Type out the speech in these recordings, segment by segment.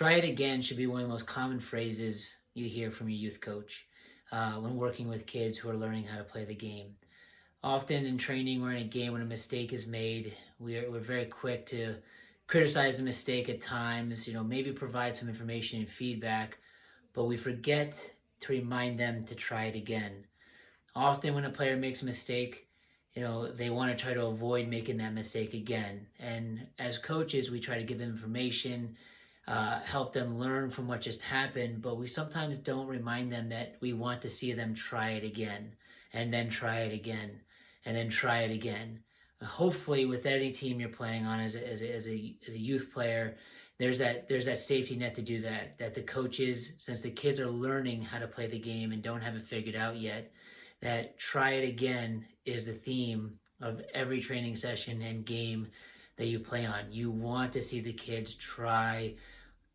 Try it again should be one of the most common phrases you hear from your youth coach when working with kids who are learning how to play the game. Often in training or in a game, when a mistake is made, we're very quick to criticize the mistake at times, maybe provide some information and feedback, but we forget to remind them to try it again. Often when a player makes a mistake, they want to try to avoid making that mistake again. And as coaches, we try to give them information, help them learn from what just happened, but we sometimes don't remind them that we want to see them try it again, and then try it again, and then try it again. Hopefully, with any team you're playing on as a youth player, there's that safety net to do that. That the coaches, since the kids are learning how to play the game and don't have it figured out yet, that try it again is the theme of every training session and game that you play on. You want to see the kids try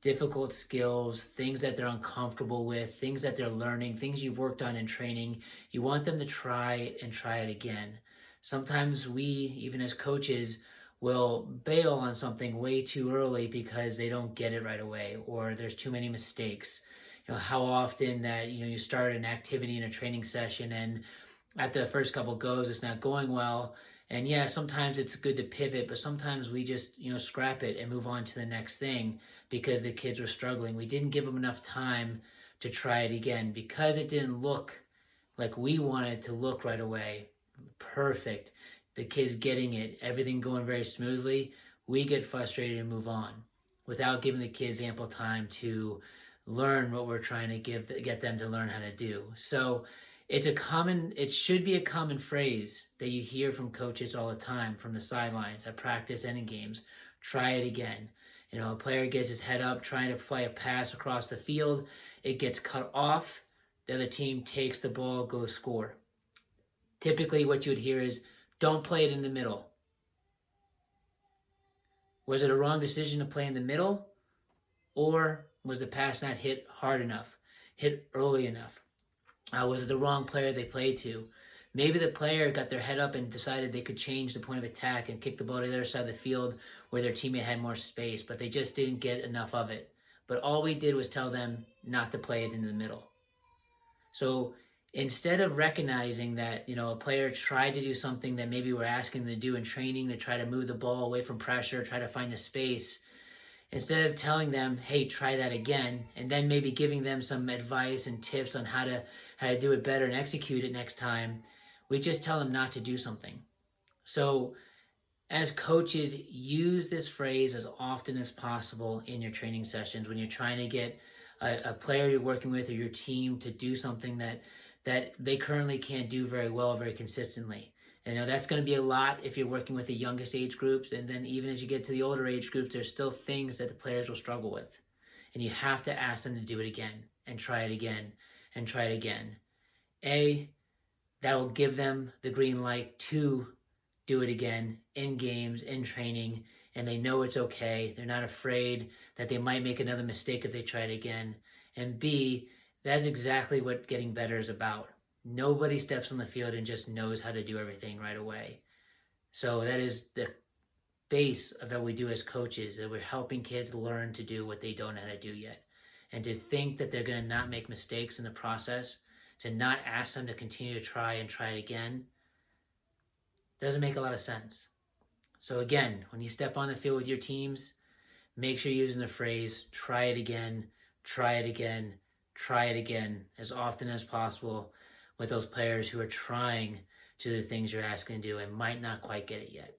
difficult skills, things that they're uncomfortable with, things that they're learning, things you've worked on in training. You want them to try it and try it again. Sometimes we, even as coaches, will bail on something way too early because they don't get it right away or there's too many mistakes. How often that you start an activity in a training session and after the first couple goes it's not going well, and yeah, sometimes it's good to pivot, but sometimes we just scrap it and move on to the next thing because the kids were struggling. We didn't give them enough time to try it again because it didn't look like we wanted to look right away. Perfect, the kids getting it, everything going very smoothly. We get frustrated and move on without giving the kids ample time to learn what we're trying to get them to learn how to do. So it should be a common phrase that you hear from coaches all the time from the sidelines at practice and in games. Try it again. A player gets his head up trying to play a pass across the field, it gets cut off, the other team takes the ball, goes score. Typically what you would hear is, don't play it in the middle. Was it a wrong decision to play in the middle? Or was the pass not hit hard enough, hit early enough? Was it the wrong player they played to? Maybe the player got their head up and decided they could change the point of attack and kick the ball to the other side of the field where their teammate had more space, but they just didn't get enough of it. But all we did was tell them not to play it in the middle. So instead of recognizing that, a player tried to do something that maybe we're asking them to do in training, to try to move the ball away from pressure, try to find the space, instead of telling them, hey, try that again, and then maybe giving them some advice and tips on how to do it better and execute it next time, we just tell them not to do something. So as coaches, use this phrase as often as possible in your training sessions when you're trying to get a player you're working with or your team to do something that they currently can't do very well, very consistently. And that's going to be a lot if you're working with the youngest age groups, and then even as you get to the older age groups, there's still things that the players will struggle with. And you have to ask them to do it again, and try it again, and try it again. That will give them the green light to do it again in games, in training, and they know it's okay. They're not afraid that they might make another mistake if they try it again. And B, that's exactly what getting better is about. Nobody steps on the field and just knows how to do everything right away. So that is the base of what we do as coaches, that we're helping kids learn to do what they don't know how to do yet. And to think that they're going to not make mistakes in the process, to not ask them to continue to try and try it again, doesn't make a lot of sense. So again, when you step on the field with your teams, make sure you're using the phrase, try it again, try it again, try it again, as often as possible with those players who are trying to do the things you're asking to do and might not quite get it yet.